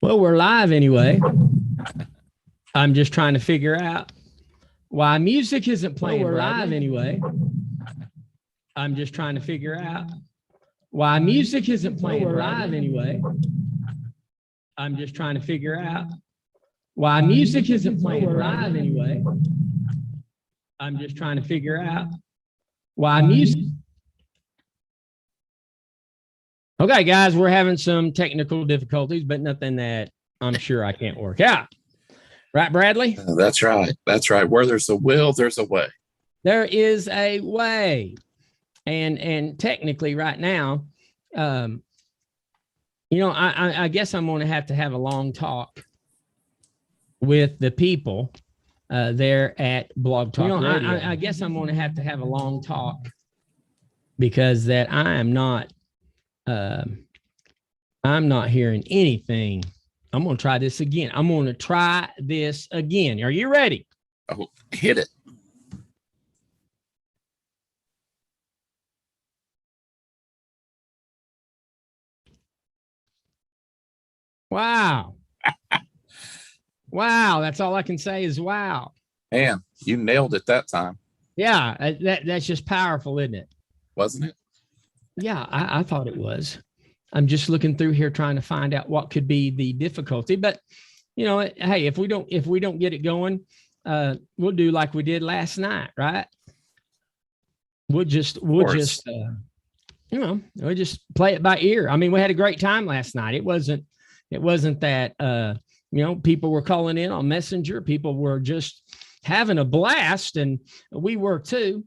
Well, we're live anyway. I'm just trying to figure out why music isn't playing. Well, we're live anyway. I'm just trying to figure out why music isn't playing. We're live anyway. I'm just trying to figure out why music isn't playing live anyway. I'm just trying to figure out why music. Okay, guys, we're having some technical difficulties, but nothing that I'm sure I can't work out. Right, Bradley? That's right. That's right. Where there's a will, there's a way. There is a way. And technically right now, I guess I'm going to have a long talk with the people there at Blog Talk Radio. I guess I'm going to have a long talk because that I'm not hearing anything. I'm going to try this again. I'm going to try this again. Are you ready? Oh, hit it. Wow. Wow. That's all I can say is wow. Man, you nailed it that time. Yeah. That's just powerful, isn't it? Wasn't it? Yeah, I thought it was. I'm just looking through here trying to find out what could be the difficulty. But hey, if we don't get it going, we'll do like we did last night, right? We'll just play it by ear. I mean, we had a great time last night. It wasn't that people were calling in on Messenger. People were just having a blast, and we were too.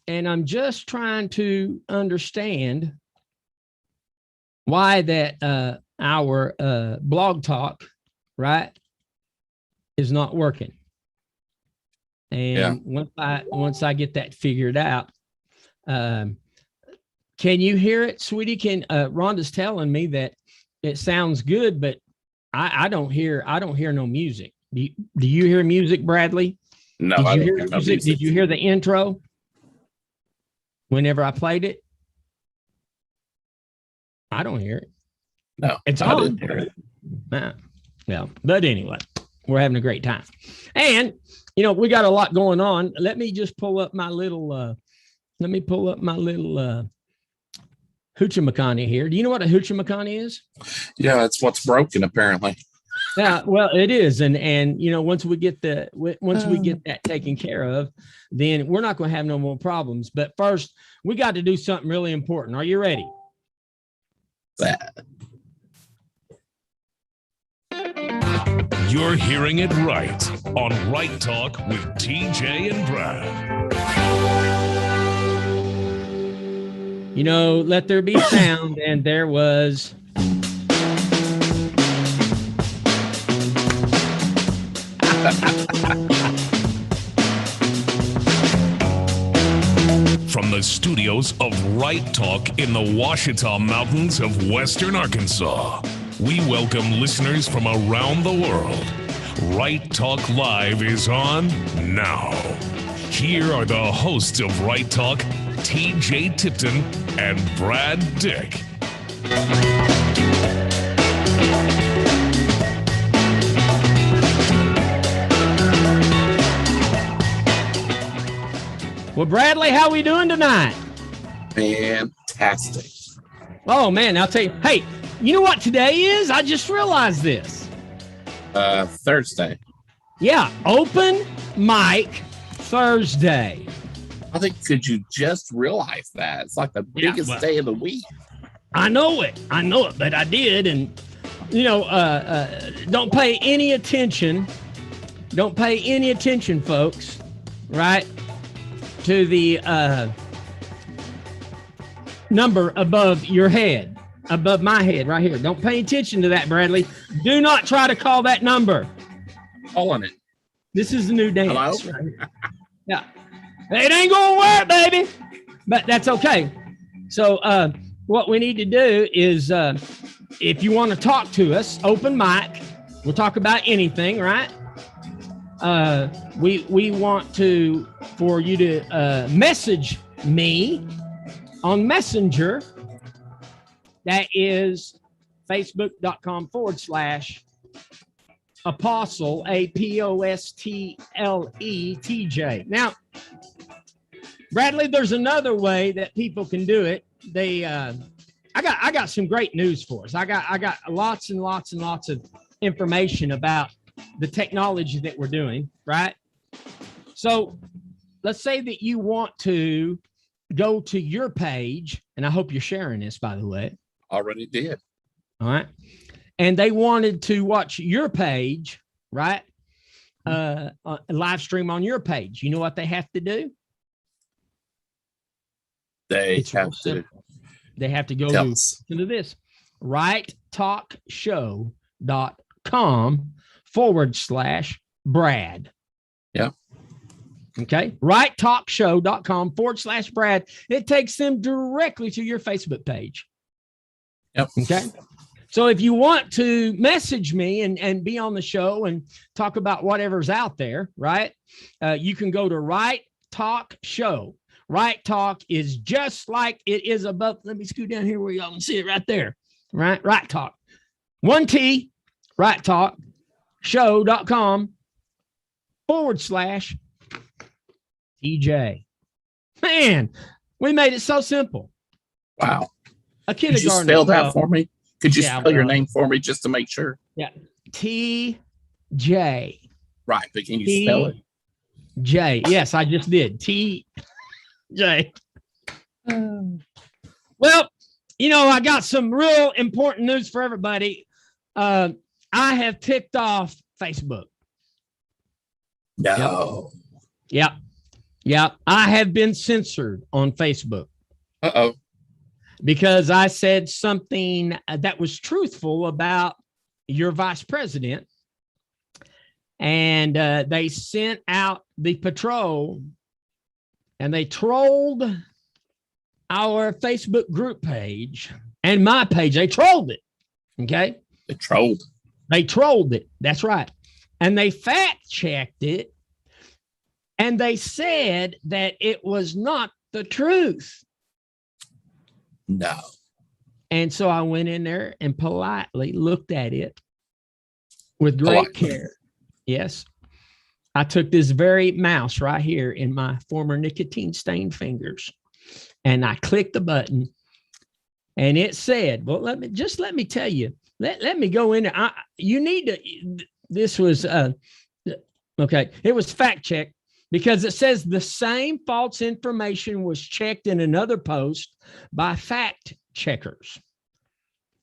And I'm just trying to understand why that our blog talk, right, is not working. And once I get that figured out, can you hear it, sweetie? Rhonda's telling me that it sounds good, but I don't hear no music. Do you hear music, Bradley? No, Did I you don't hear hear no music? music. Did you hear the intro? Whenever I played it, I don't hear it. No, it's I on. didn't hear it. Yeah, but anyway, we're having a great time, and we got a lot going on. Let me just pull up my little. Hoochie-macani here. Do you know what a hoochie-macani is? Yeah, it's what's broken apparently. Yeah, well, it is, and once we get that taken care of, then we're not going to have no more problems. But first, we got to do something really important. Are you ready? That. You're hearing it right on Right Talk with TJ and Brad. Let there be sound, and there was. From the studios of Right Talk in the Ouachita Mountains of Western Arkansas, we welcome listeners from around the world. Right Talk Live is on now. Here are the hosts of Right Talk, TJ Tipton and Brad Dick. Well, Bradley, how we doing tonight? Fantastic. Oh, man, I'll tell you. Hey, you know what today is? I just realized this. Thursday. Yeah, open mic Thursday. I think, could you just realize that? It's like the biggest day of the week. I know it, but I did. And, don't pay any attention. Don't pay any attention, folks, right, to the number above your head. above my head right here. Don't pay attention to that, Bradley. Do not try to call that number. Calling it. This is the new dance. Hello? Right here. Yeah. It ain't going to work, baby. But that's okay. So what we need to do is if you want to talk to us, open mic. We'll talk about anything, right? We want for you to message me on Messenger. That is facebook.com/apostle, APOSTLETJ. Now, Bradley, there's another way that people can do it. I got some great news for us. I got lots and lots and lots of information about the technology that we're doing, right? So let's say that you want to go to your page, and I hope you're sharing this, by the way. Already did. All right. And they wanted to watch your page, right? Live stream on your page. You know what they have to do? They have to go to this righttalkshow.com/Brad. Yeah. Okay. righttalkshow.com/Brad. It takes them directly to your Facebook page. Yep. Okay. So if you want to message me and be on the show and talk about whatever's out there, right? You can go to Right Talk Show. Right Talk is just like it is above. Let me scoot down here where y'all can see it right there. Right Talk. 1T, Right Talk show.com/TJ. Man, we made it so simple. Wow. A Could you kindergarten. spell that for me? Could you Yeah, spell your well, name for me just to make sure? Yeah. TJ. Right, but can you spell it? J. Yes, I just did. TJ. Well, I got some real important news for everybody. I have ticked off Facebook. No. Yep. I have been censored on Facebook. Uh-oh. Because I said something that was truthful about your vice president. And they sent out the patrol and they trolled our Facebook group page and my page. They trolled it. Okay. They trolled it. That's right. And they fact checked it. And they said that it was not the truth. No. And so I went in there and politely looked at it with great care. Yes. I took this very mouse right here in my former nicotine stained fingers and I clicked the button and it said, well, let me tell you, let me go in there. This was, okay. It was fact checked. Because it says the same false information was checked in another post by fact checkers.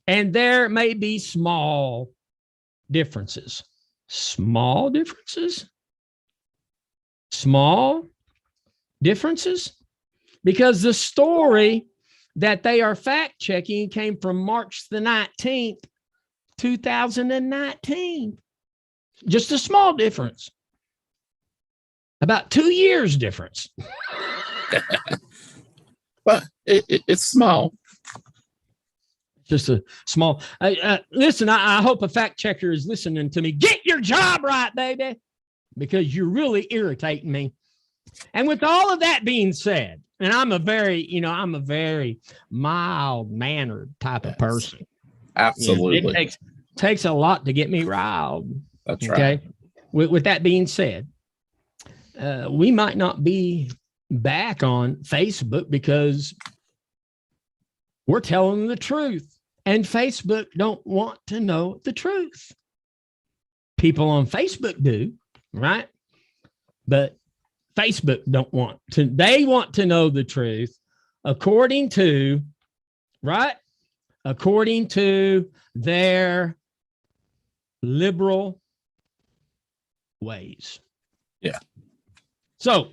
And there may be small differences. Small differences? Because the story that they are fact checking came from March the 19th, 2019. Just a small difference. About 2 years difference. But it's small. Just a small. Listen, I hope a fact checker is listening to me. Get your job right, baby, because you're really irritating me. And with all of that being said, and I'm a very mild-mannered type of person. Absolutely. It takes a lot to get me riled. That's right. Okay. With that being said, we might not be back on Facebook because we're telling the truth and Facebook don't want to know the truth. People on Facebook do, right? But Facebook don't want to. They want to know the truth according to their liberal ways. Yeah. So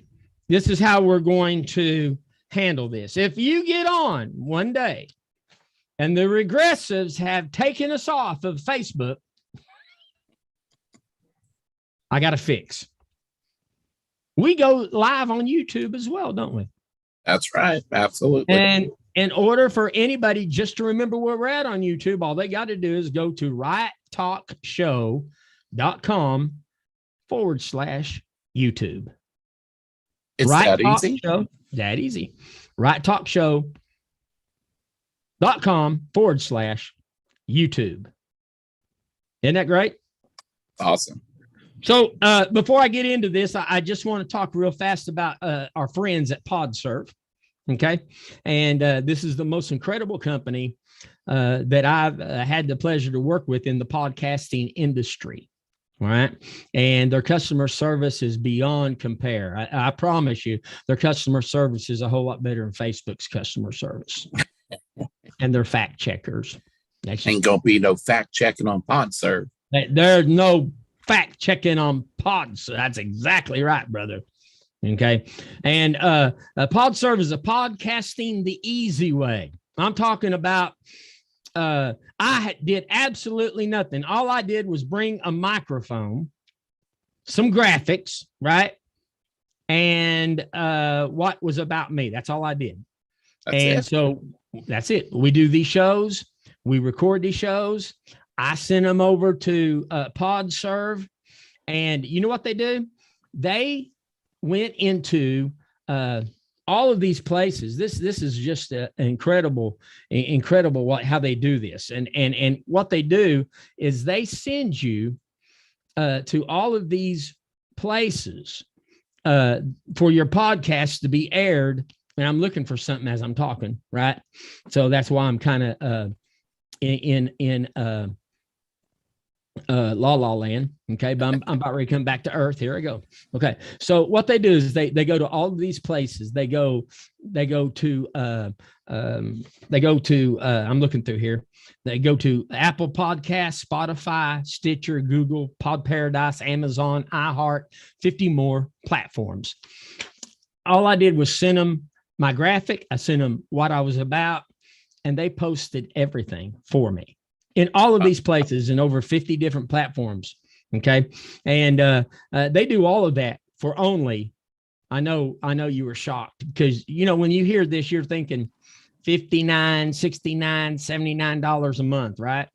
this is how we're going to handle this. If you get on one day and the regressives have taken us off of Facebook, I got to fix. We go live on YouTube as well, don't we? That's right. Absolutely. And in order for anybody just to remember where we're at on YouTube, all they got to do is go to righttalkshow.com/YouTube. It's Right that Talk easy. Show, that easy. righttalkshow.com/YouTube. Isn't that great? Awesome. So before I get into this, I just want to talk real fast about our friends at PodServe. Okay. And this is the most incredible company that I've had the pleasure to work with in the podcasting industry. All right. And their customer service is beyond compare. I promise you, their customer service is a whole lot better than Facebook's customer service. And they're fact checkers. Ain't gonna be no fact checking on PodServe. There's no fact checking on Pods. That's exactly right, brother. Okay. And PodServe is a podcasting the easy way. I'm talking about I did absolutely nothing. All I did was bring a microphone, some graphics, right? And what was about me. That's all I did. So that's it. We do these shows. We record these shows. I send them over to PodServe. And you know what they do? They went into all of these places. This is just incredible how they do this. And what they do is they send you to all of these places for your podcast to be aired. And I'm looking for something as I'm talking, right? So that's why I'm kind of in La La Land. Okay. But I'm about ready to come back to earth. Here I go. Okay. So what they do is they go to all of these places. They go to I'm looking through here. They go to Apple Podcasts, Spotify, Stitcher, Google, Pod Paradise, Amazon, iHeart, 50 more platforms. All I did was send them my graphic. I sent them what I was about, and they posted everything for me in all of these places in over 50 different platforms. Okay. And they do all of that for only, I know you were shocked because, you know, when you hear this, you're thinking $59, $69, $79 a month, right?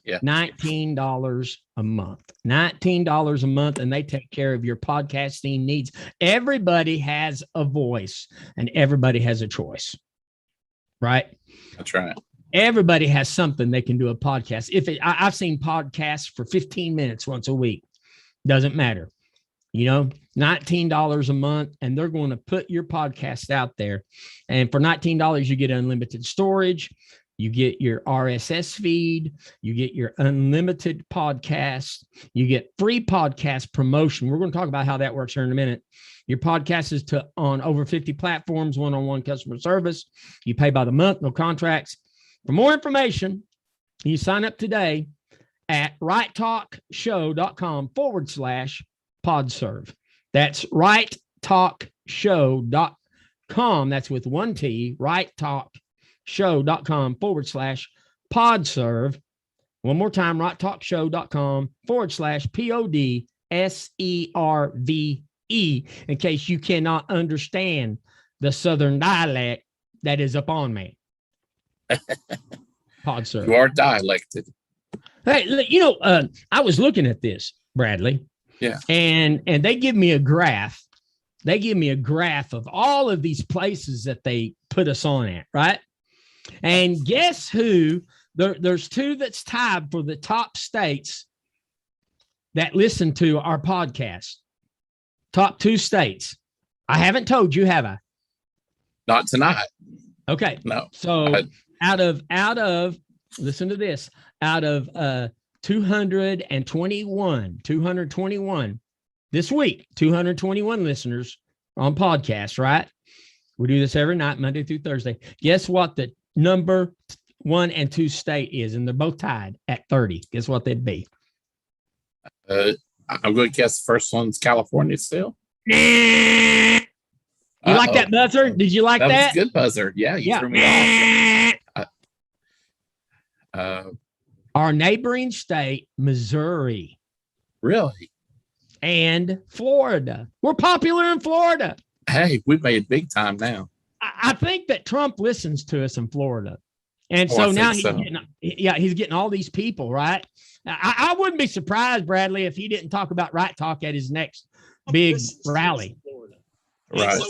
Yeah. $19 a month, $19 a month. And they take care of your podcasting needs. Everybody has a voice and everybody has a choice, right? That's right. Everybody has something they can do a podcast. I've seen podcasts for 15 minutes once a week. Doesn't matter. You know, $19 a month, and they're going to put your podcast out there. And for $19, you get unlimited storage. You get your RSS feed. You get your unlimited podcast. You get free podcast promotion. We're going to talk about how that works here in a minute. Your podcast is on over 50 platforms, one-on-one customer service. You pay by the month, no contracts. For more information, you sign up today at righttalkshow.com/PodServe. That's righttalkshow.com. That's with one T, righttalkshow.com/PodServe. One more time, righttalkshow.com/PodServe, in case you cannot understand the Southern dialect that is upon me. PodServe. You are dialected. Hey, you know, I was looking at this, Bradley. Yeah. And they give me a graph. They give me a graph of all of these places that they put us on at, right? And guess who? There's two that's tied for the top states that listen to our podcast. Top two states. I haven't told you, have I? Not tonight. Okay. No. So out of listen to this, out of 221 this week, 221 listeners on podcasts, right? We do this every night, Monday through Thursday. Guess what the number 1 and 2 state is? And they're both tied at 30. Guess what they'd be? I'm going to guess the first one's California still. You like that buzzer? Did you like that? That was a good buzzer. Yeah, you threw me off. Our neighboring state, Missouri. Really? And Florida. We're popular in Florida. Hey, we made big time now. I think that Trump listens to us in Florida. And Oh, so I now think he's getting all these people, right? I wouldn't be surprised, Bradley, if he didn't talk about Right Talk at his next big rally. Right.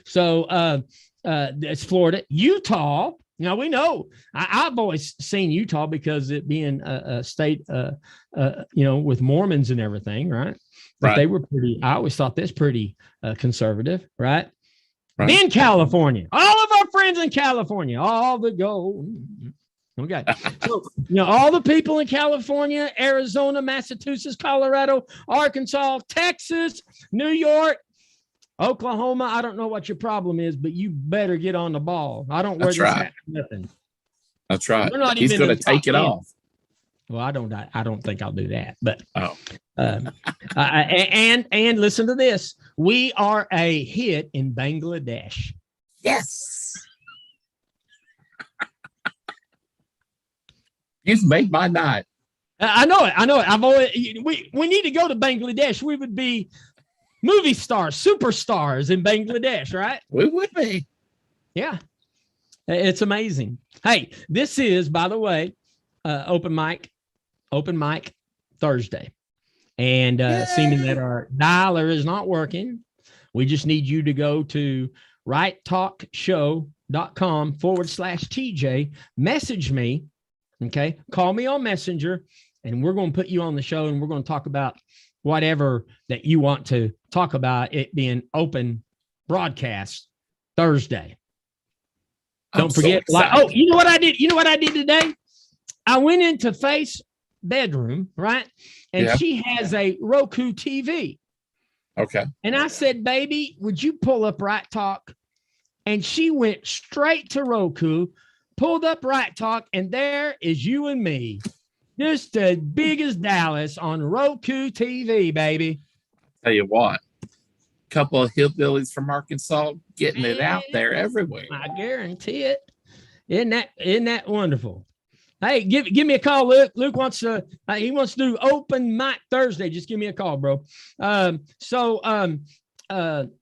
So it's Florida. Utah. Now we know I've always seen Utah because it being a state, with Mormons and everything, right? But Right. they were I always thought that's pretty conservative, right? Right. Then California, all of our friends in California, all the gold. Okay. So, all the people in California, Arizona, Massachusetts, Colorado, Arkansas, Texas, New York, Oklahoma. I don't know what your problem is, but you better get on the ball. I don't wear That's this right. hat for nothing. That's right. We're not He's even going in to the take top it 10. off. Well, I don't think I'll do that, but Oh. and listen to this. We are a hit in Bangladesh. Yes. You've made my night. I know it. I've always we need to go to Bangladesh. We would be movie stars, superstars in Bangladesh, right? We would be. Yeah. It's amazing. Hey, this is, by the way, open mic Thursday. And seeming that our dialer is not working, we just need you to go to righttalkshow.com/TJ, message me. Okay. Call me on Messenger and we're going to put you on the show and we're going to talk about whatever that you want to talk about, it being open broadcast Thursday. Don't forget. You know what I did? You know what I did today? I went into Faith's bedroom, right? And she has a Roku TV. Okay. And I said, baby, would you pull up Right Talk? And she went straight to Roku, pulled up Right Talk, and there is you and me. Just as big as Dallas on Roku TV, baby. Tell you what, a couple of hillbillies from Arkansas getting it out there everywhere. I guarantee it. Isn't that wonderful? Hey, give me a call, Luke. Luke wants to he wants to do open mic Thursday. Just give me a call, bro. I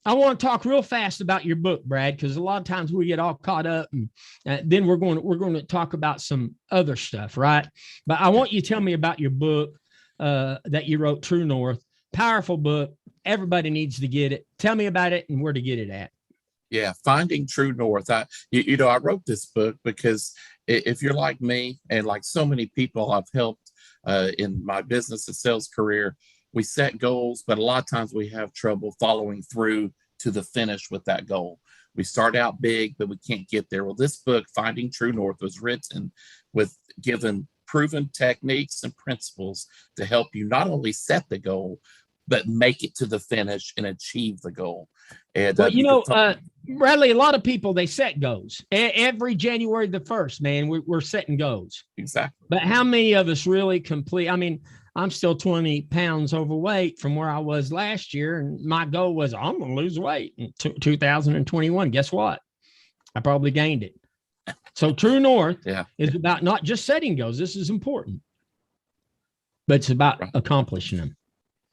want to talk real fast about your book, Brad, because a lot of times we get all caught up, and then we're going to talk about some other stuff, right? But I want you to tell me about your book that you wrote, True North. Powerful book. Everybody needs to get it. Tell me about it and where to get it at. Yeah, Finding True North. I wrote this book because if you're like me and like so many people I've helped in my business and sales career, we set goals, but a lot of times we have trouble following through to the finish with that goal. We start out big, but we can't get there. Well, this book, Finding True North, was written with given proven techniques and principles to help you not only set the goal, but make it to the finish and achieve the goal. And Bradley, a lot of people, they set goals every January the 1st, man. We're setting goals. Exactly. But how many of us really complete? I mean, I'm still 20 pounds overweight from where I was last year. And my goal was I'm going to lose weight in 2021. Guess what? I probably gained it. So True North is about not just setting goals. This is important, but it's about accomplishing them.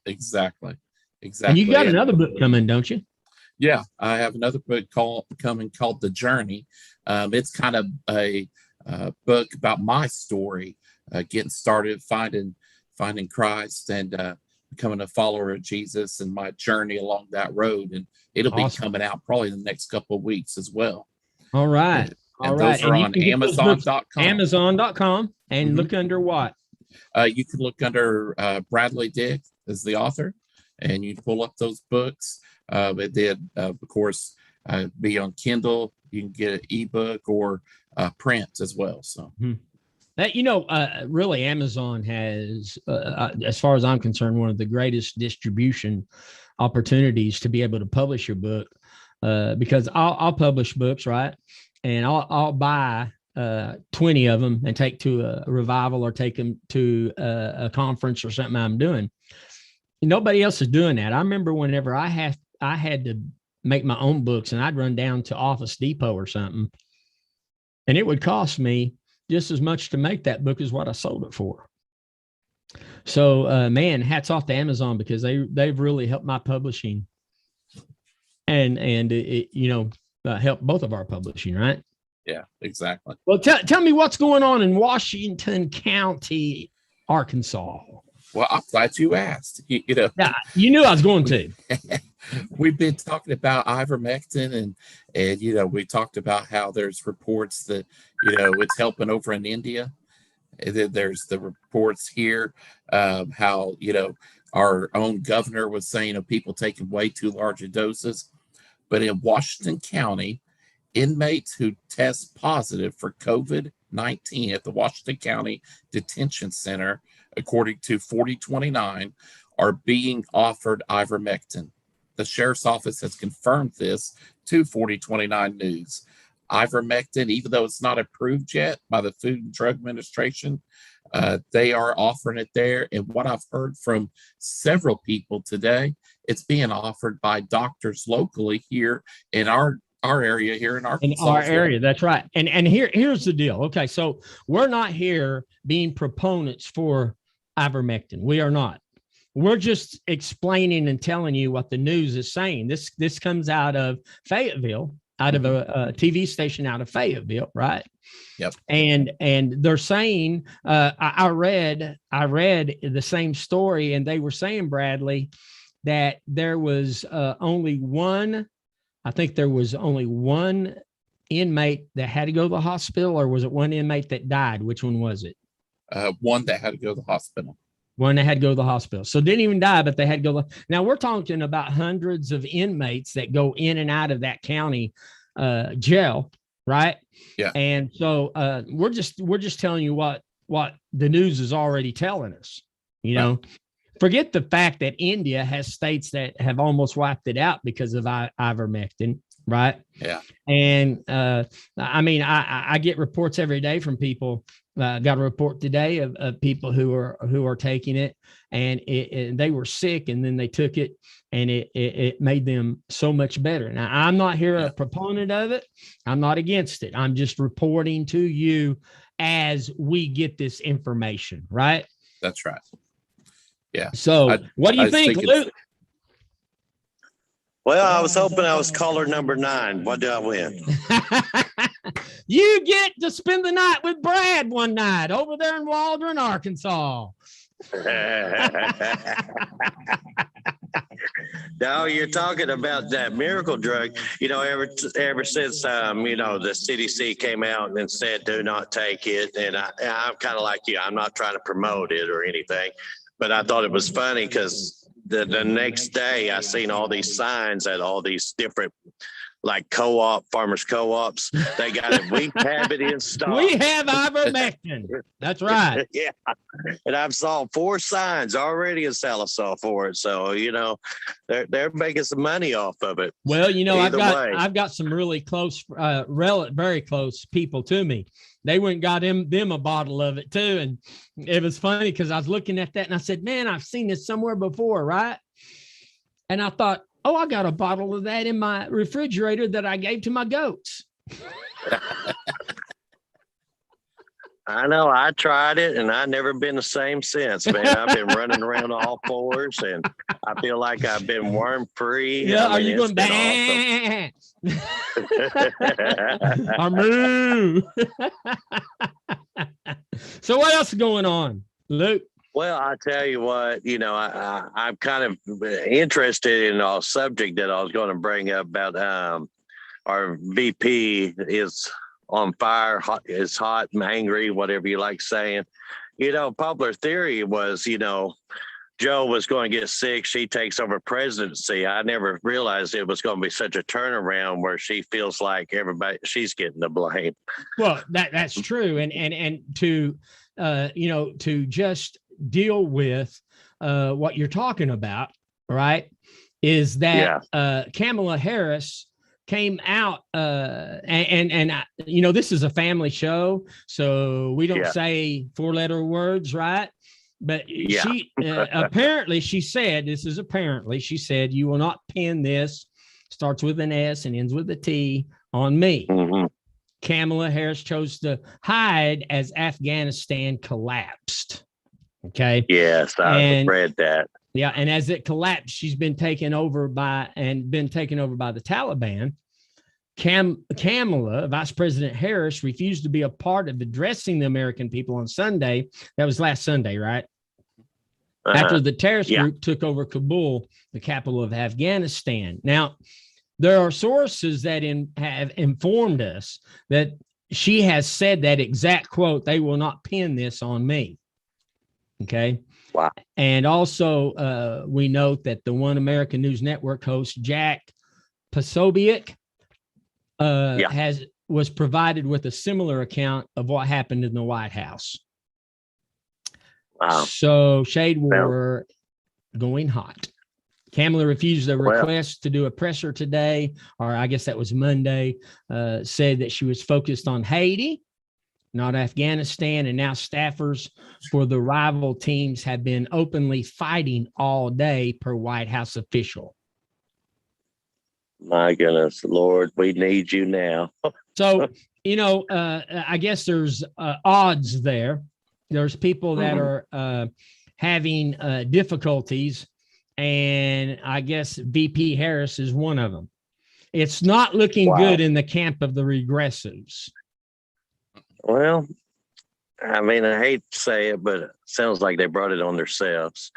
Exactly. And you got another book coming, don't you? Yeah, I have another book coming called The Journey. It's kind of a book about my story, getting started, finding Christ and becoming a follower of Jesus and my journey along that road. And it'll be coming out probably in the next couple of weeks as well. All right. And those are on Amazon.com. Amazon.com. And look under what? You can look under Bradley Dick as the author, and you pull up those books. It did, of course, be on Kindle. You can get an ebook or print as well. So, really, Amazon has, as far as I'm concerned, one of the greatest distribution opportunities to be able to publish your book. Because I'll publish books, right? And I'll buy 20 of them and take to a revival or take them to a conference or something I'm doing. Nobody else is doing that. I remember whenever I had to make my own books and I'd run down to Office Depot or something, and it would cost me just as much to make that book as what I sold it for. So, man, hats off to Amazon, because they've really helped my publishing, and it, helped both of our publishing, right? Yeah, exactly. Well, tell me what's going on in Washington County, Arkansas. Well, I'm glad you asked. Yeah, you knew I was going to. We've been talking about ivermectin, and we talked about how there's reports that it's helping over in India. And then there's the reports here, how our own governor was saying of people taking way too large of doses. But in Washington County, inmates who test positive for COVID-19 at the Washington County Detention Center, according to 4029, are being offered ivermectin. The sheriff's office has confirmed this to 4029 News. Ivermectin, even though it's not approved yet by the Food and Drug Administration, they are offering it there. And what I've heard from several people today, it's being offered by doctors locally here in our area here in Arkansas. In our area, that's right. And here's the deal. Okay, so we're not here being proponents for ivermectin. We are not. We're just explaining and telling you what the news is saying. This comes out of Fayetteville, out of a TV station out of Fayetteville, right? Yep. And they're saying, I read the same story, and they were saying, Bradley, that there was only one inmate that had to go to the hospital, or was it one inmate that died? Which one was it? One that had to go to the hospital. One that had to go to the hospital. So didn't even die, but they had to go. Now we're talking about hundreds of inmates that go in and out of that county jail, right? Yeah. And so we're just telling you what the news is already telling us. Forget the fact that India has states that have almost wiped it out because of ivermectin, right? Yeah. And I get reports every day from people. Got a report today of people who are taking it, and they were sick, and then they took it, and it made them so much better. Now, I'm not here a proponent of it. I'm not against it. I'm just reporting to you as we get this information, right? That's right. Yeah. So what do you think, Luke? Well, I was hoping I was caller number 9. What do I win? You get to spend the night with Brad one night over there in Waldron, Arkansas. No, you're talking about that miracle drug. Ever since the CDC came out and said do not take it, and I'm kind of like you. I'm not trying to promote it or anything, but I thought it was funny because the next day I seen all these signs at all these different farmers co-ops. They got it. We have it in stock. We have ivermectin. That's right. Yeah. And I've saw 4 signs already in Salisaw for it. So, they're making some money off of it. Well, I've got some really close, very close people to me. They went and got them a bottle of it too. And it was funny because I was looking at that and I said, man, I've seen this somewhere before, right? And I thought, oh, I got a bottle of that in my refrigerator that I gave to my goats. I know. I tried it, and I've never been the same since, man. I've been running around all 4s, and I feel like I've been worm-free. Yeah, are you going back? Awesome. Moo. So what else is going on, Luke? Well, I tell you what, I'm kind of interested in a subject that I was going to bring up about our VP is on fire, is hot and angry, whatever you like saying. Popular theory was, Joe was going to get sick. She takes over presidency. I never realized it was going to be such a turnaround where she feels like she's getting the blame. Well, that's true. And to just deal with what you're talking about, right, is that Kamala Harris came out and this is a family show, so we don't say 4-letter words, right? But she apparently she said you will not pin this, starts with an S and ends with a T, on me. Mm-hmm. Kamala Harris chose to hide as Afghanistan collapsed. Okay. Yes, I read that. Yeah, and as it collapsed, she's been taken over by the Taliban. Kamala, Vice President Harris, refused to be a part of addressing the American people on Sunday. That was last Sunday, right? After the terrorist group took over Kabul, the capital of Afghanistan. Now, there are sources that have informed us that she has said that exact quote, "They will not pin this on me." Okay. Wow. And also, we note that the One American News Network host, Jack Posobiec, was provided with a similar account of what happened in the White House. Wow. So shade war going hot. Kamala refused a request to do a presser today, or I guess that was Monday, said that she was focused on Haiti, not Afghanistan, and now staffers for the rival teams have been openly fighting all day, per White House official. My goodness, Lord, we need you now. So, I guess there's odds there. There's people that are having difficulties, and I guess VP Harris is one of them. It's not looking good in the camp of the regressives. Well, I mean, I hate to say it, but it sounds like they brought it on themselves.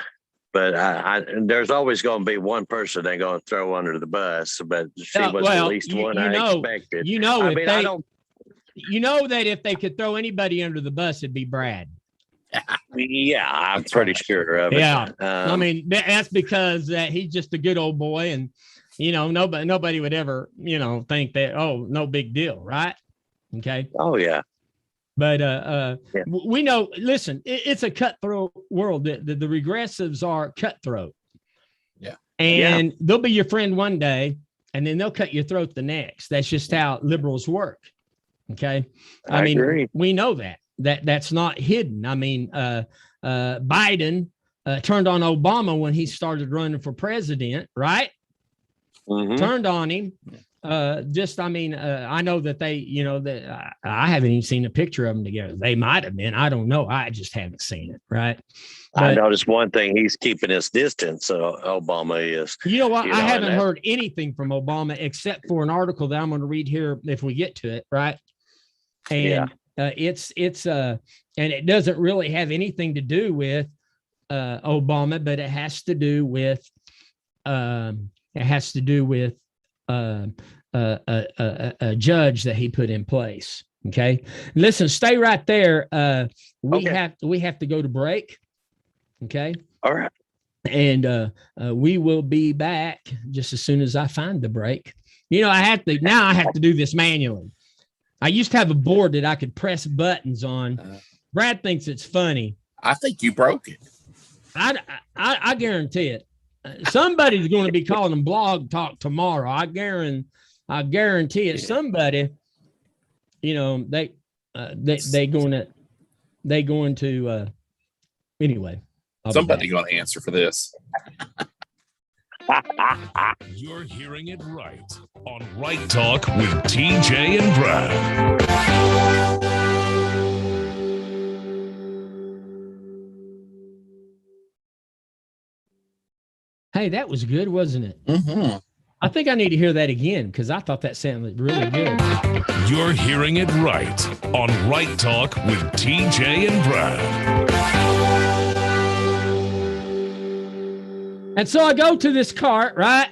But there's always going to be one person they're going to throw under the bus. But she was the least one I expected. You know that if they could throw anybody under the bus, it'd be Brad. Yeah, I'm pretty sure of it. Yeah, I mean, that's because he's just a good old boy, and nobody would ever think that, oh, no big deal, right? Okay. Oh yeah. But we know. Listen, it's a cutthroat world. The regressives are cutthroat. Yeah, and they'll be your friend one day, and then they'll cut your throat the next. That's just how liberals work. Okay, I mean, agree. We know that. That's not hidden. I mean, Biden turned on Obama when he started running for president, right? Turned on him. I know that that I haven't even seen a picture of them together. They might have been. I don't know. I just haven't seen it, right? But I noticed one thing. He's keeping his distance. Obama is. You know what? I haven't heard anything from Obama except for an article that I'm going to read here if we get to it, right? And it's and it doesn't really have anything to do with Obama, but it has to do with a judge that he put in place. Okay, listen, stay right there. We have to go to break. Okay, all right, and we will be back just as soon as I find the break. I have to do this manually. I used to have a board that I could press buttons on. Brad thinks it's funny. I think you broke it. I guarantee it. Somebody's going to be calling them Blog Talk tomorrow. I guarantee it. Somebody, they going to anyway. Somebody going to answer for this. You're hearing it right on Right Talk with TJ and Brad. Hey, that was good, wasn't it? Mm-hmm. I think I need to hear that again because I thought that sounded really good. You're hearing it right on Right Talk with TJ and Brad. And so I go to this cart, right?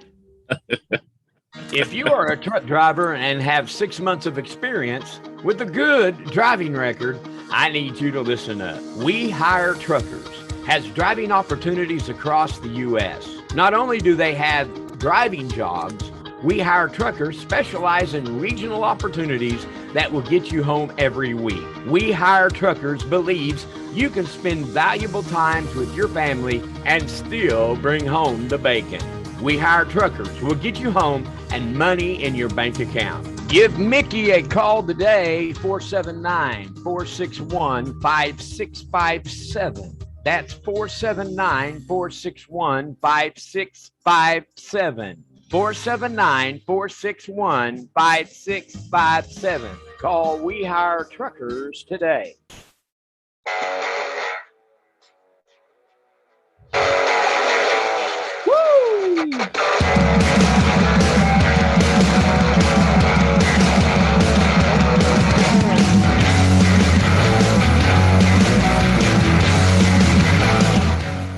If you are a truck driver and have 6 months of experience with a good driving record, I need you to listen up. We Hire Truckers has driving opportunities across the U.S. Not only do they have driving jobs, We Hire Truckers specialize in regional opportunities that will get you home every week. We Hire Truckers believes you can spend valuable times with your family and still bring home the bacon. We Hire Truckers will get you home and money in your bank account. Give Mickey a call today, 479-461-5657. That's 479-461-5657. 479-461-5657. Call We Hire Truckers today. Woo!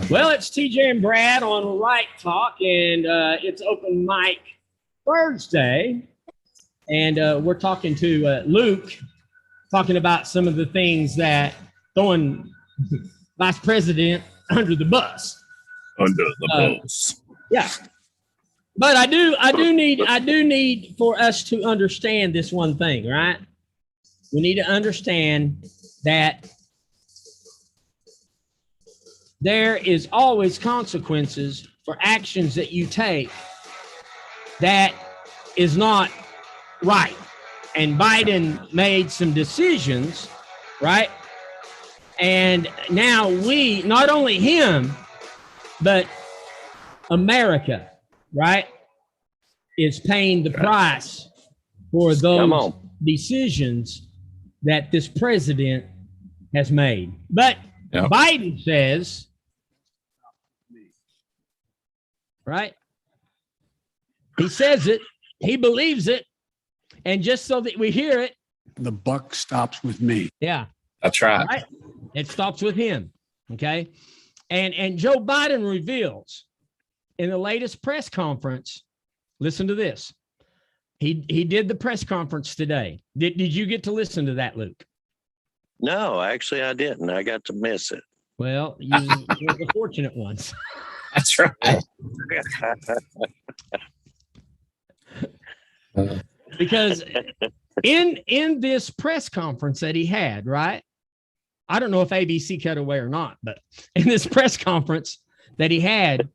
Well, it's TJ and Brad on Right Talk, and it's open mic Thursday. And we're talking to Luke, talking about some of the things that throwing Vice President under the bus. Under the bus. Yeah. But I do need for us to understand this one thing, right? We need to understand that there is always consequences for actions that you take that is not right. And Biden made some decisions, right? And now we, not only him, but America, right, is paying the price for those decisions that this president has made. But Biden says, right? He says it, he believes it, and just so that we hear it, the buck stops with me. Yeah. That's right. Right? It stops with him. Okay. And Joe Biden reveals in the latest press conference, listen to this. He did the press conference today. Did you get to listen to that, Luke? No, actually I didn't. I got to miss it. Well, you're the fortunate ones. That's right. Because in this press conference that he had, right? I don't know if ABC cut away or not, but in this press conference that he had,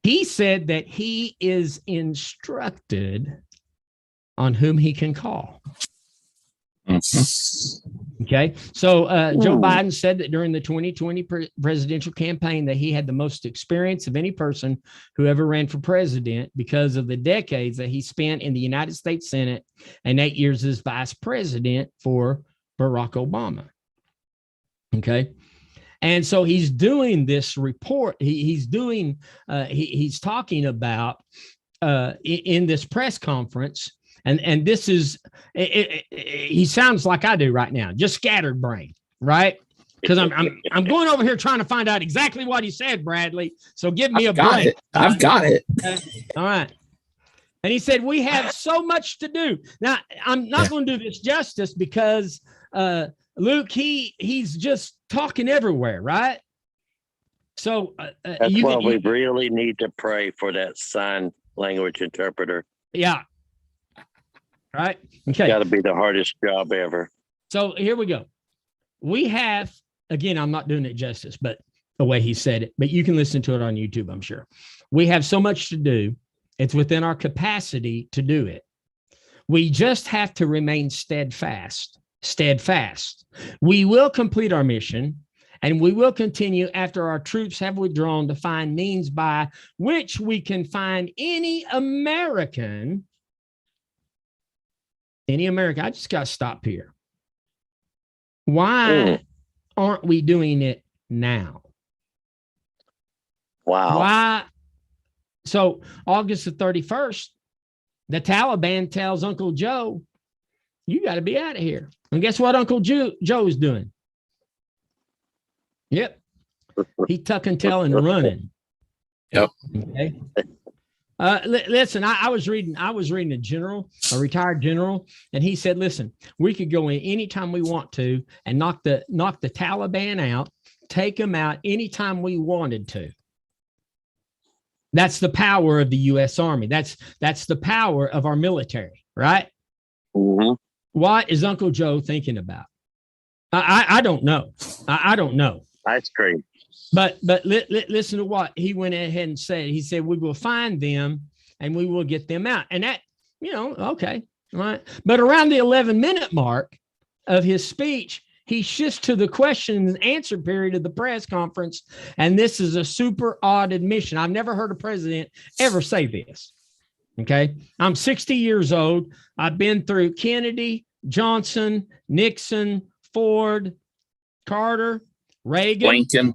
he said that he is instructed on whom he can call. Okay. So Joe Biden said that during the 2020 presidential campaign that he had the most experience of any person who ever ran for president because of the decades that he spent in the United States Senate and 8 years as vice president for Barack Obama. Okay. And so he's doing this report. He's talking about in this press conference. And this is, he sounds like I do right now, just scattered brain, right? Because I'm going over here trying to find out exactly what he said, Bradley. So give me a break. I've got it. All right. And he said, we have so much to do. Now, I'm not going to do this justice because Luke, he's just talking everywhere, right? So that's why we really need to pray for that sign language interpreter. Yeah. Right. Okay. Got to be the hardest job ever. So here we go. We have, again, I'm not doing it justice, but the way he said it, but you can listen to it on YouTube, I'm sure. We have so much to do. It's within our capacity to do it. We just have to remain steadfast. We will complete our mission, and we will continue after our troops have withdrawn to find means by which we can find any American. I just got to stop here. Why aren't we doing it now? Wow. Why? So August the 31st, the Taliban tells Uncle Joe, you got to be out of here. And guess what Uncle Joe is doing? Yep. He tuck and tell and running. Yep. Okay. Listen, I was reading a retired general, and he said, listen, we could go in anytime we want to and knock the Taliban out, take them out anytime we wanted to. That's the power of the U.S. Army. That's the power of our military, right? Mm-hmm. What is Uncle Joe thinking about? I don't know. I don't know. Ice cream. But listen to what he went ahead and said. He said, we will find them and we will get them out. And that, okay. All right. But around the 11-minute mark of his speech, he shifts to the question and answer period of the press conference. And this is a super odd admission. I've never heard a president ever say this. Okay. I'm 60 years old. I've been through Kennedy, Johnson, Nixon, Ford, Carter, Reagan. Lincoln.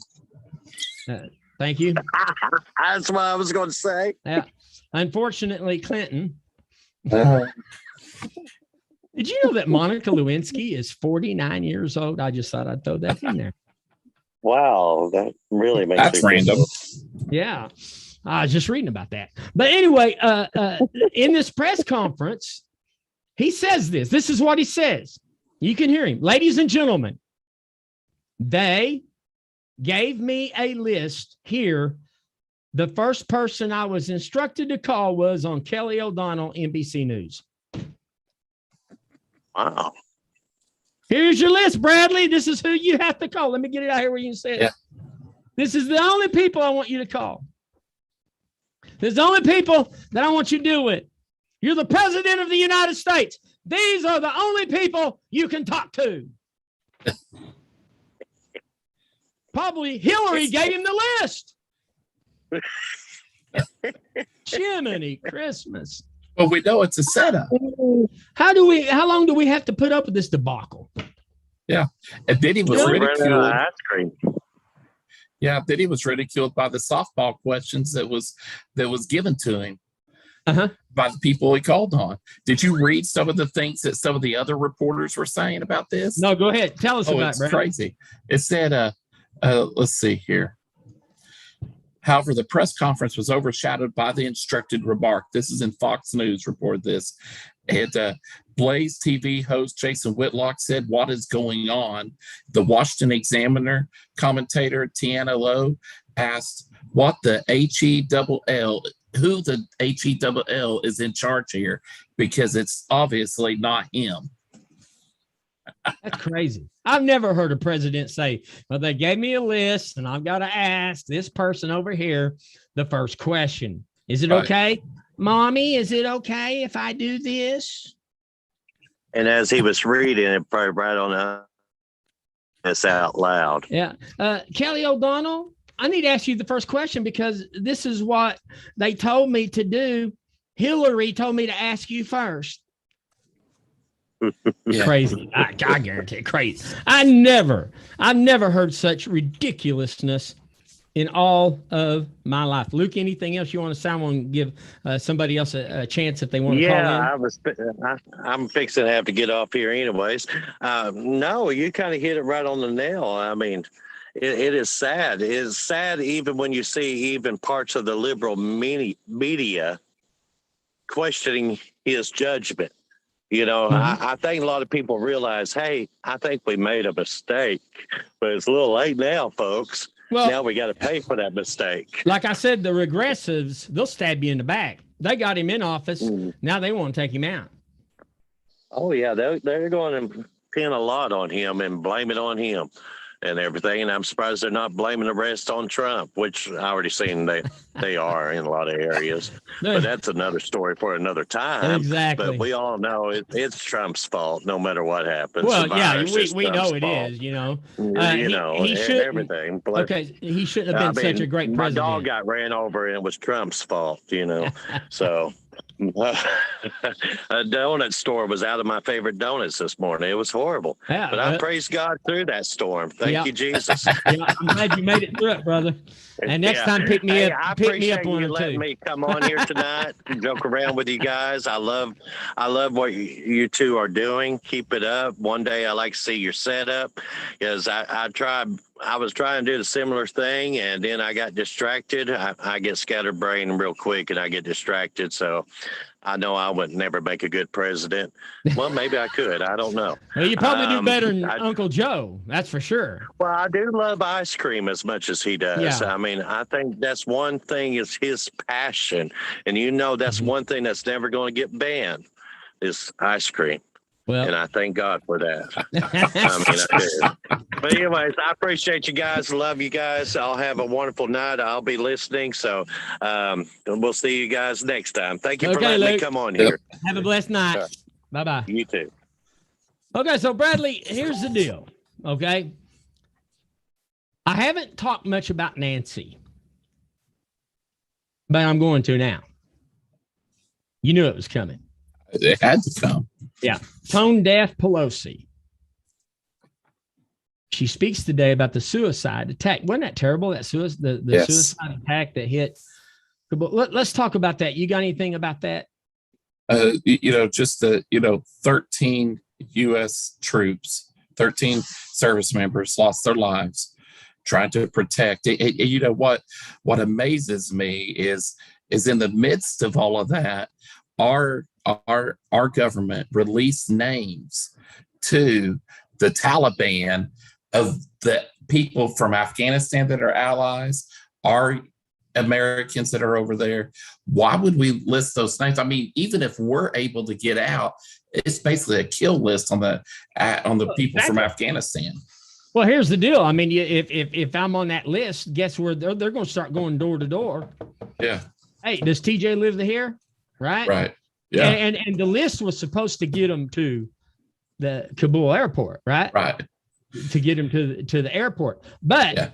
Thank you. That's what I was going to say. Yeah. Unfortunately, Clinton. Uh, Did you know that Monica Lewinsky is 49 years old? I just thought I'd throw that in there. Wow, that really makes That's me random. Yeah. I was just reading about that. But anyway, in this press conference, he says this. This is what he says. You can hear him. Ladies and gentlemen, they gave me a list here. The first person I was instructed to call was on Kelly O'Donnell, NBC News. Wow. Here's your list, Bradley. This is who you have to call. Let me get it out here where you can say it. Yeah. This is the only people I want you to call. There's the only people that I want you to deal with. You're the president of the United States. These are the only people you can talk to. Probably Hillary gave him the list. Jiminy Christmas. Well, we know it's a setup. How long do we have to put up with this debacle? Yeah. And then he was ridiculed. Ice cream. Yeah, then he was ridiculed by the softball questions that was given to him by the people he called on. Did you read some of the things that some of the other reporters were saying about this? No, go ahead. Tell us about it, it's Brad. crazy. It said, let's see here. However, the press conference was overshadowed by the instructed remark. This is in Fox News reported this. And Blaze TV host Jason Whitlock said, "What is going on?" The Washington Examiner commentator Tiana Lowe asked, "What the HELL? Who the HELL is in charge here? Because it's obviously not him." That's crazy. I've never heard a president say, "Well, they gave me a list and I've got to ask this person over here the first question. Is it okay? Mommy, is it okay if I do this?" And as he was reading it, probably right on this out loud. Yeah. Kelly O'Donnell, I need to ask you the first question because this is what they told me to do. Hillary told me to ask you first. Yeah. Crazy. I guarantee crazy. I've never heard such ridiculousness in all of my life. Luke, anything else you want to say? I want to give somebody else a chance if they want to call in. I'm fixing to have to get off here anyways. No, you kind of hit it right on the nail. I mean, it is sad. It is sad even when you see even parts of the liberal media questioning his judgment. You know, I think a lot of people realize, hey, I think we made a mistake, but it's a little late now, folks. Well, now we got to pay for that mistake. Like I said, the regressives, they'll stab you in the back. They got him in office. Now they want to take him out. Oh, yeah. They're going to pin a lot on him and blame it on him and everything. And I'm surprised they're not blaming the rest on Trump, which I already seen they are in a lot of areas. But that's another story for another time. Exactly. But we all know it's Trump's fault no matter what happens. Well, yeah, we know it is, you know. He shouldn't, everything. Okay, he shouldn't have been such a great president. My dog got ran over and it was Trump's fault, you know. So a donut store was out of my favorite donuts this morning. It was horrible. Yeah, but I praise God through that storm. Thank you, Jesus. Yeah, I'm glad you made it through it, brother. And next time, pick me up. I pick me appreciate up on you it letting too. me come on here tonight and joke around with you guys. I love what you two are doing. Keep it up. One day I like to see your setup because I was trying to do the similar thing and then I got distracted. I get scatterbrained real quick and I get distracted. So I know I would never make a good president. Well, maybe I could. I don't know. Well, you probably do better than Uncle Joe. That's for sure. Well, I do love ice cream as much as he does. Yeah. I mean, I think that's one thing is his passion. And you know, that's one thing that's never going to get banned is ice cream. Well, and I thank God for that. I do. But anyways, I appreciate you guys. Love you guys. I'll have a wonderful night. I'll be listening. So we'll see you guys next time. Thank you for letting me come on here. Have a blessed night. Bye-bye. You too. Okay, so Bradley, here's the deal. Okay. I haven't talked much about Nancy, but I'm going to now. You knew it was coming. It had to come. Yeah. Tone deaf Pelosi. She speaks today about the suicide attack. Wasn't that terrible? That the Yes. suicide attack that hit Kabul. Let's talk about that. You got anything about that? Just 13 U.S. troops, 13 service members lost their lives trying to protect. You know what amazes me is in the midst of all of that, our government released names to the Taliban of the people from Afghanistan that are allies, our Americans that are over there. Why would we list those names? I mean, even if we're able to get out, it's basically a kill list on the people from Afghanistan. Well, here's the deal. I mean, if I'm on that list, guess where they're going to start going door to door. Yeah. Hey, does TJ live here? Right. Right. Yeah. And the list was supposed to get them to the Kabul airport, right? Right. To get them to the airport. But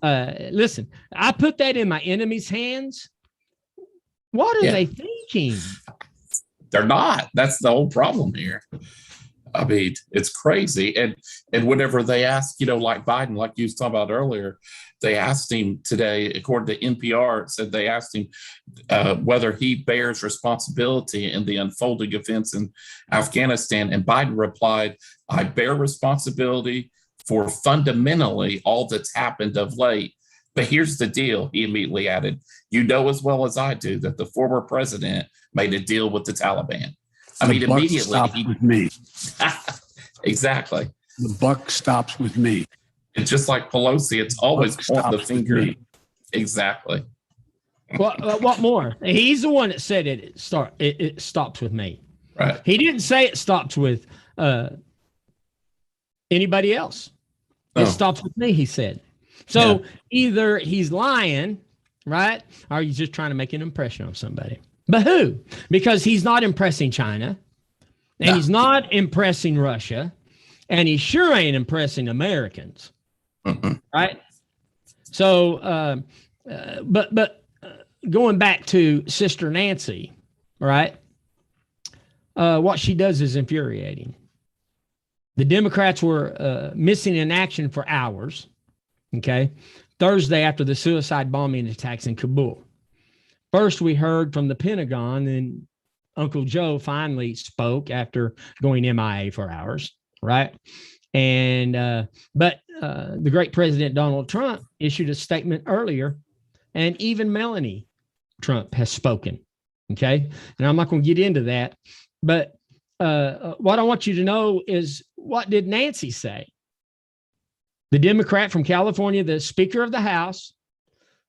listen, I put that in my enemy's hands. What are they thinking? They're not. That's the whole problem here. I mean, it's crazy. And whenever they ask, like Biden, like you was talking about earlier, they asked him today, according to NPR, it said they asked him whether he bears responsibility in the unfolding events in Afghanistan. And Biden replied, I bear responsibility for fundamentally all that's happened of late. But here's the deal, he immediately added, you know as well as I do that the former president made a deal with the Taliban. I mean, immediately stops with me. Exactly. The buck stops with me. It's just like Pelosi, it's always pointing the finger. Exactly. Well, what more? He's the one that said it stops with me. Right. He didn't say it stops with anybody else. It stops with me, he said. So either he's lying, right? Or he's just trying to make an impression on somebody. But who? Because he's not impressing China, and he's not impressing Russia, and he sure ain't impressing Americans, right? So, but going back to Sister Nancy, right? What she does is infuriating. The Democrats were missing in action for hours, okay? Thursday after the suicide bombing attacks in Kabul. First, we heard from the Pentagon, and Uncle Joe finally spoke after going MIA for hours, right? And but the great President Donald Trump issued a statement earlier, and even Melanie Trump has spoken, okay? And I'm not going to get into that, but what I want you to know is, what did Nancy say? The Democrat from California, the Speaker of the House,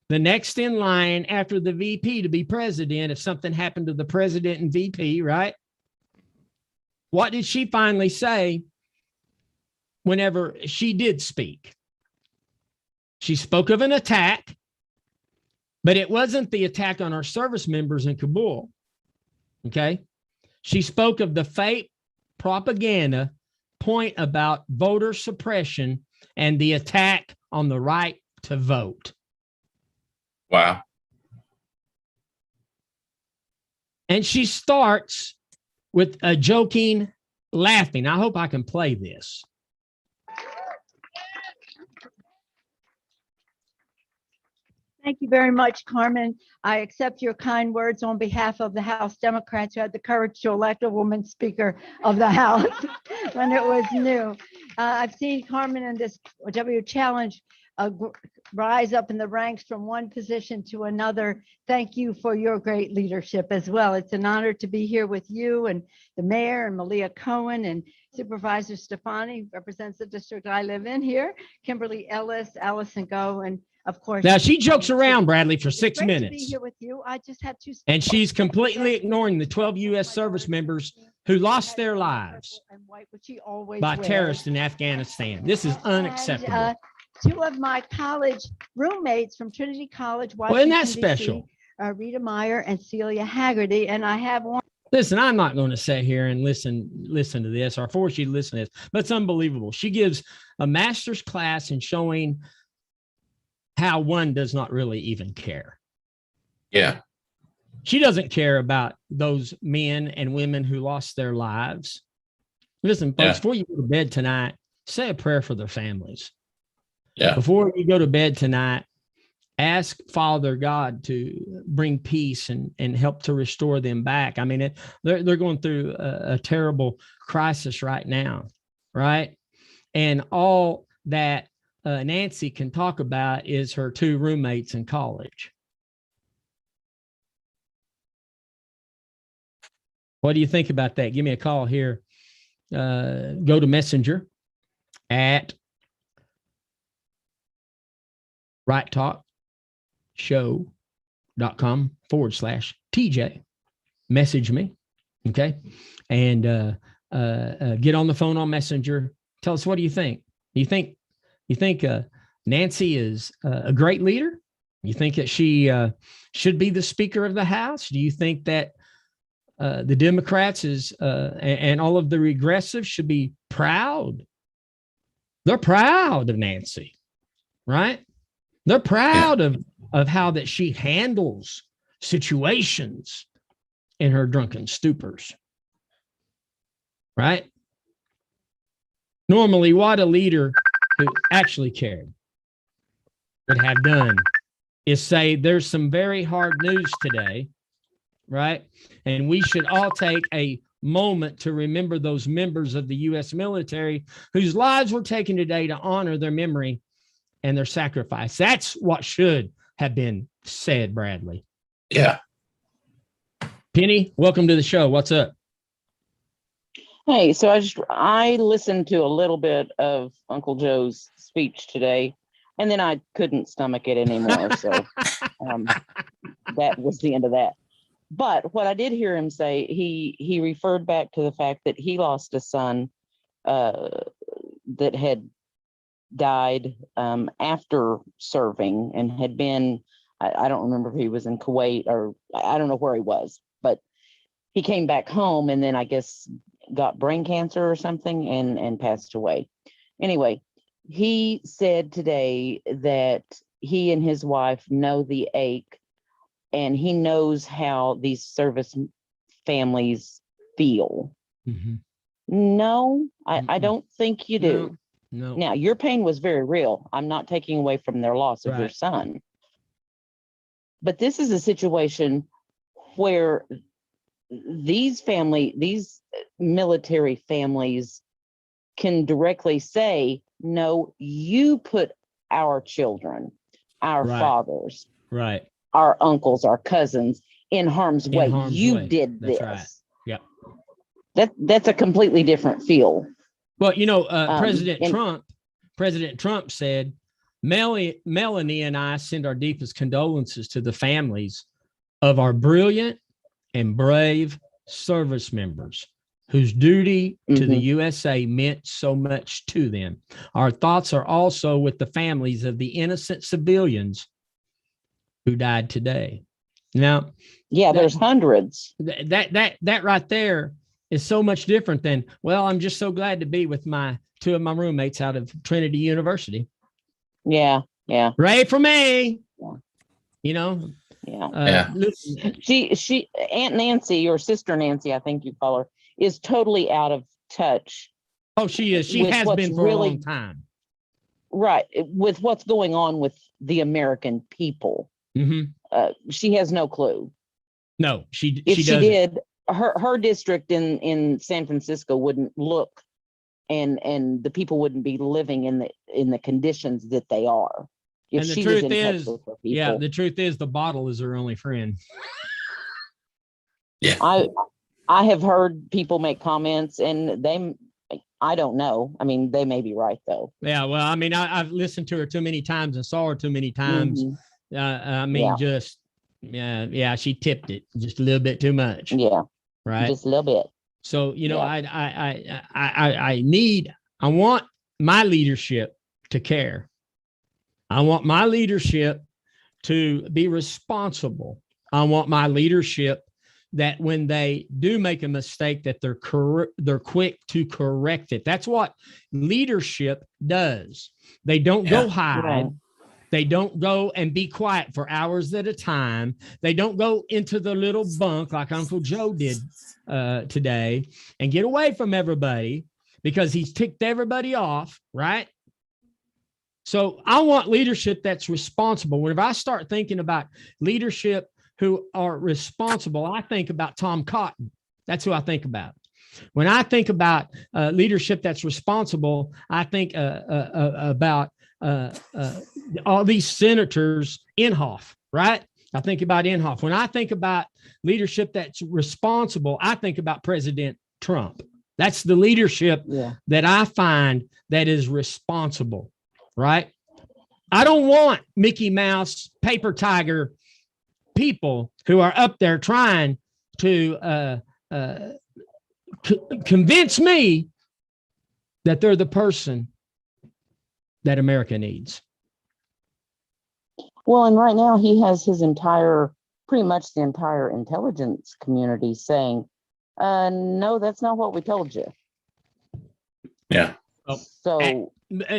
the next in line after the VP to be president, if something happened to the president and VP, right? What did she finally say whenever she did speak? She spoke of an attack, but it wasn't the attack on our service members in Kabul, okay? She spoke of the fake propaganda point about voter suppression and the attack on the right to vote. Wow. And she starts with a joking laughing. I hope I can play this. Thank you very much, Carmen. I accept your kind words on behalf of the House Democrats who had the courage to elect a woman Speaker of the House when it was new. I've seen Carmen in this W challenge rise up in the ranks from one position to another. Thank you for your great leadership as well. It's an honor to be here with you and the mayor and Malia Cohen and Supervisor Stefani, represents the district I live in here, Kimberly Ellis, Allison Go, and of course. Now she jokes around, Bradley, for 6 Great to minutes. be here with you. I just had to. And she's completely ignoring the 12 U.S. service members who lost their lives by terrorists in Afghanistan. This is unacceptable. Two of my college roommates from Trinity College, Well, isn't that DC, special? Rita Meyer and Celia Haggerty, and I have one. Listen, I'm not going to sit here and listen to this or force you to listen to this, but it's unbelievable. She gives a master's class in showing how one does not really even care. Yeah. She doesn't care about those men and women who lost their lives. Listen, folks, before you go to bed tonight, say a prayer for their families. Yeah. Before you go to bed tonight, ask Father God to bring peace and help to restore them back. I mean, they're going through a terrible crisis right now, right? And all that Nancy can talk about is her 2 roommates in college. What do you think about that? Give me a call here. Go to Messenger at righttalkshow.com/TJ. Message me. Okay. And get on the phone on Messenger. Tell us, what do you think? You think Nancy is a great leader? You think that she should be the Speaker of the House? Do you think that the Democrats and all of the regressives should be proud? They're proud of Nancy, right? They're proud of how that she handles situations in her drunken stupors, right? Normally, what a leader who actually cared would have done is say, there's some very hard news today, right? And we should all take a moment to remember those members of the U.S. military whose lives were taken today to honor their memory and their sacrifice. That's what should have been said, Bradley. Yeah. Penny, welcome to the show. What's up? Hey, so I listened to a little bit of Uncle Joe's speech today, and then I couldn't stomach it anymore. So that was the end of that. But what I did hear him say, he referred back to the fact that he lost a son that had died after serving and had been, I don't remember if he was in Kuwait or I don't know where he was, but he came back home and then I guess got brain cancer or something and passed away. Anyway, he said today that he and his wife know the ache and he knows how these service families feel. Mm-hmm. No, I don't think you do. No. Now, your pain was very real. I'm not taking away from their loss of your son. But this is a situation where these military families can directly say, no, you put our children, our fathers, our uncles, our cousins in harm's way. You did this. That's right. Yeah. That's a completely different feel. Well, President Trump said, Melanie and I send our deepest condolences to the families of our brilliant and brave service members whose duty to the USA meant so much to them. Our thoughts are also with the families of the innocent civilians who died today. Now, there's hundreds. That right there is so much different than, well, I'm just so glad to be with two of my roommates out of Trinity University. Yeah. Pray for me. Yeah. Listen, she Aunt Nancy or Sister Nancy, I think you call her, is totally out of touch. Oh, she is. She has been for a long time. Right. With what's going on with the American people. Mm-hmm. She has no clue. No, she did, her district in San Francisco wouldn't look and the people wouldn't be living in the conditions that they are. And the truth is, the truth is the bottle is her only friend. Yeah. I have heard people make comments and I don't know. I mean, they may be right though. Yeah. Well, I mean, I've listened to her too many times and saw her too many times. Mm-hmm. She tipped it just a little bit too much. Yeah. Right. Just a little bit. So, I want my leadership to care. I want my leadership to be responsible. I want my leadership that when they do make a mistake, that they're quick to correct it. That's what leadership does. They don't go hide. They don't go and be quiet for hours at a time. They don't go into the little bunk like Uncle Joe did today and get away from everybody because he's ticked everybody off, right? So I want leadership that's responsible. Whenever I start thinking about leadership who are responsible, I think about Tom Cotton. That's who I think about. When I think about leadership that's responsible, I think about all these senators, Inhofe, right? I think about Inhofe. When I think about leadership that's responsible, I think about President Trump. That's the leadership that I find that is responsible, right? I don't want Mickey Mouse, paper tiger people who are up there trying to convince me that they're the person that America needs. Well, and right now he has his pretty much the entire intelligence community saying, no, that's not what we told you. Yeah. So, and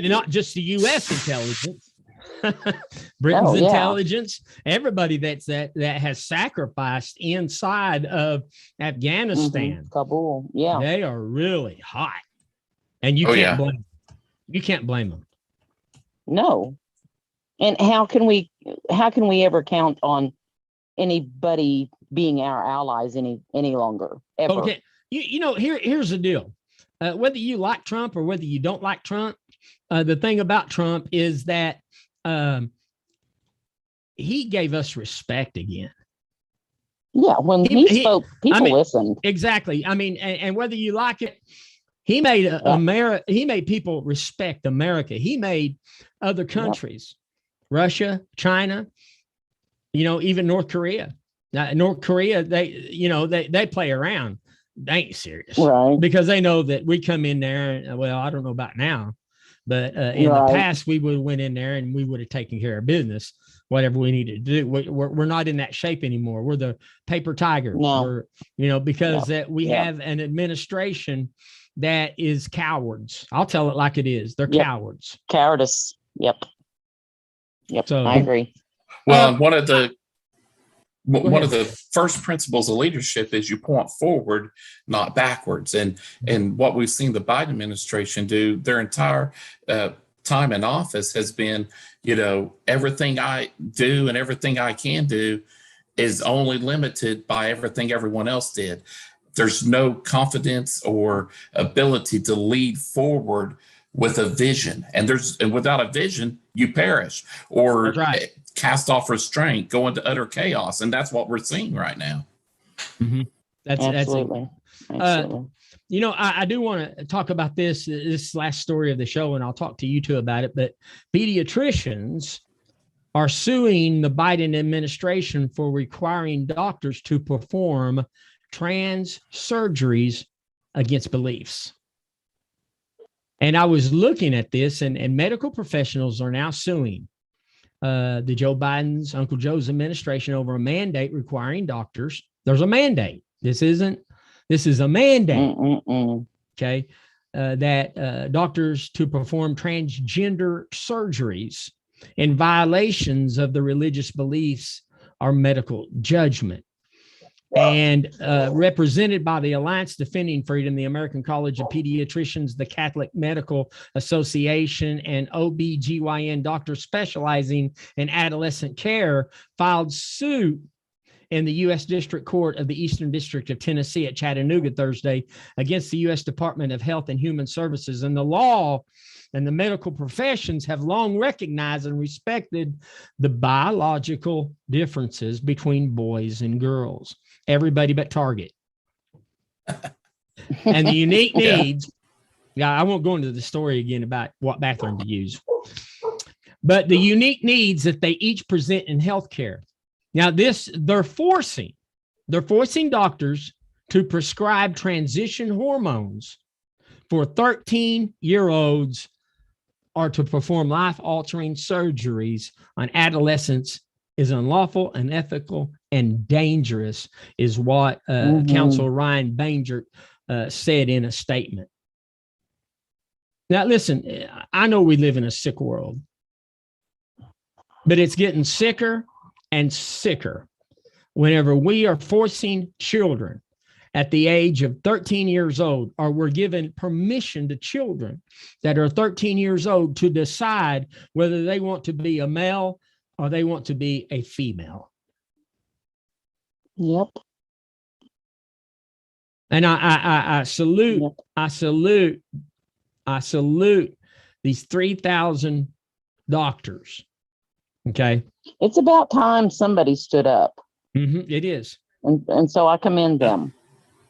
not just the U.S. intelligence, Britain's intelligence, everybody that has sacrificed inside of Afghanistan, Kabul, they are really hot, and you can't blame them. No, and how can we ever count on anybody being our allies any longer? Ever? Okay, here's the deal. Whether you like Trump or whether you don't like Trump, the thing about Trump is that he gave us respect again. Yeah, when he spoke, people listened. Exactly. I mean, and whether you like it, he made He made people respect America. He made other countries, Russia, China, even North Korea. Now, North Korea, they play around. They ain't serious, right? Because they know that we come in there. And, well, I don't know about now, but in the past, we would have went in there and we would have taken care of business, whatever we needed to do. We're not in that shape anymore. We're the paper tiger, because that we have an administration that is cowards. I'll tell it like it is. They're cowards. Cowardice. Yep. So I agree. Well, one of the first principles of leadership is you point forward, not backwards. And what we've seen the Biden administration do their entire time in office has been, everything I do and everything I can do is only limited by everything everyone else did. There's no confidence or ability to lead forward with a vision. And without a vision, you perish or cast off restraint, go into utter chaos. And that's what we're seeing right now. Mm-hmm. Absolutely. I do want to talk about this last story of the show, and I'll talk to you two about it. But pediatricians are suing the Biden administration for requiring doctors to perform trans surgeries against beliefs. And I was looking at this, and medical professionals are now suing the Joe Biden's, Uncle Joe's administration over a mandate requiring doctors. There's a mandate. This is a mandate. Okay. That doctors to perform transgender surgeries in violations of the religious beliefs or medical judgment. And represented by the Alliance Defending Freedom, the American College of Pediatricians, the Catholic Medical Association, and OBGYN doctors specializing in adolescent care filed suit in the U.S. District Court of the Eastern District of Tennessee at Chattanooga Thursday against the U.S. Department of Health and Human Services. And the law and the medical professions have long recognized and respected the biological differences between boys and girls. Everybody but Target. And the unique needs. I won't go into the story again about what bathroom to use. But the unique needs that they each present in healthcare. Now, they're forcing doctors to prescribe transition hormones for 13-year-olds or to perform life-altering surgeries on adolescents is unlawful, unethical, and dangerous, is what Counsel Ryan Banger said in a statement. Now, listen, I know we live in a sick world. But it's getting sicker and sicker whenever we are forcing children at the age of 13 years old, or we're giving permission to children that are 13 years old to decide whether they want to be a male or they want to be a female. Yep. And I salute these 3,000 doctors. Okay. It's about time somebody stood up. It is. And so I commend them.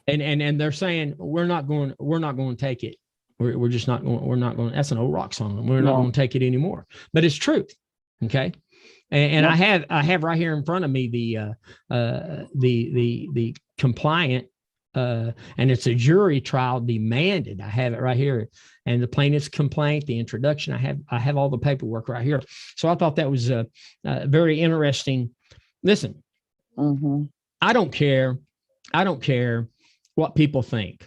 And they're saying, we're not going to take it. We're just not going, we're not going, that's an old rock song. We're not going to take it anymore, but it's truth. Okay. And I have right here in front of me the compliant, and it's a jury trial demanded. I have it right here, and the plaintiff's complaint, the introduction. I have all the paperwork right here. So I thought that was very interesting. Listen, I don't care what people think.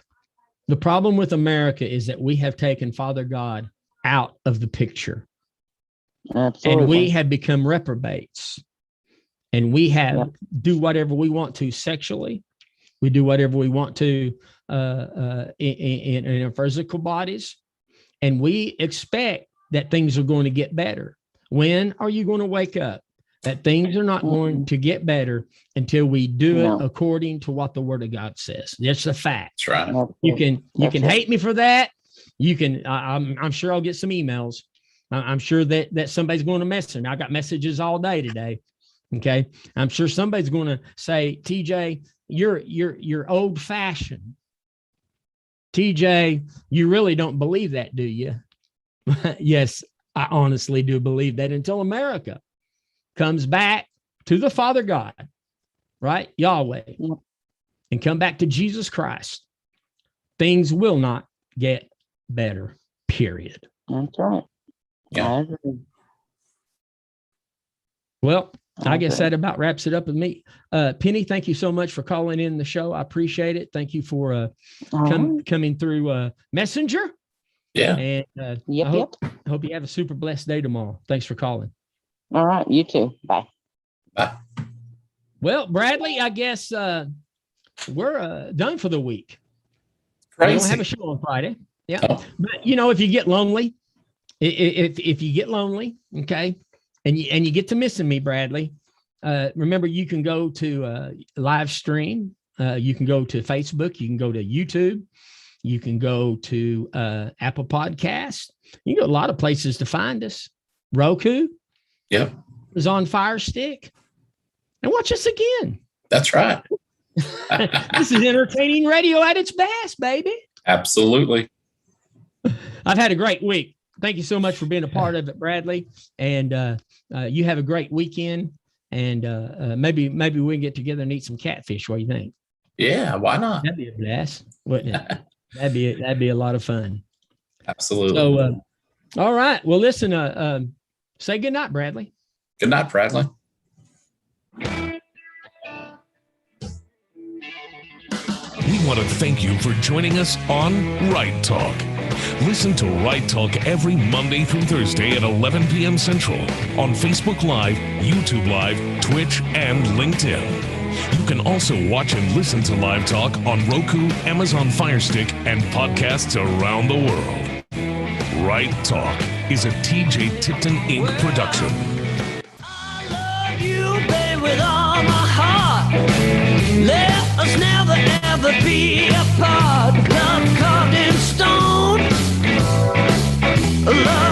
The problem with America is that we have taken Father God out of the picture. Absolutely. And we have become reprobates, and we have do whatever we want to sexually. We do whatever we want to in our physical bodies, and we expect that things are going to get better. When are you going to wake up that things are not going to get better until we do it according to what the Word of God says? That's a fact. That's right. You can hate me for that. You can. I'm sure I'll get some emails. I'm sure that somebody's going to message me. I got messages all day today. Okay. I'm sure somebody's going to say, TJ, you're old fashioned. TJ, you really don't believe that, do you? Yes, I honestly do believe that until America comes back to the Father God, right? Yahweh, and come back to Jesus Christ. Things will not get better, period. That's right. Yeah. Well, I guess that about wraps it up with me. Penny, thank you so much for calling in the show. I appreciate it. Thank you for coming through Messenger. Yeah. And I hope you have a super blessed day tomorrow. Thanks for calling. All right. You too. Bye. Bye. Well, Bradley, I guess we're done for the week. Crazy. We don't have a show on Friday. Yeah. Oh. But, if you get lonely, if you get lonely, okay, and you get to missing me, Bradley, remember you can go to live stream. You can go to Facebook. You can go to YouTube. You can go to Apple Podcasts. You can go a lot of places to find us. Roku. Yep. Is on Fire Stick. And watch us again. That's right. This is entertaining radio at its best, baby. Absolutely. I've had a great week. Thank you so much for being a part of it, Bradley. And you have a great weekend. And maybe we can get together and eat some catfish. What do you think? Yeah, why not? That'd be a blast, wouldn't it? That'd be a lot of fun. Absolutely. So, all right. Well, listen. Say good night, Bradley. Good night, Bradley. We want to thank you for joining us on Right Talk. Listen to Right Talk every Monday through Thursday at 11 p.m. Central on Facebook Live, YouTube Live, Twitch, and LinkedIn. You can also watch and listen to Live Talk on Roku, Amazon Fire Stick, and podcasts around the world. Right Talk is a TJ Tipton Inc. production. I love you, babe, with all my heart. Let us never, ever be apart. Love carved in stone. Love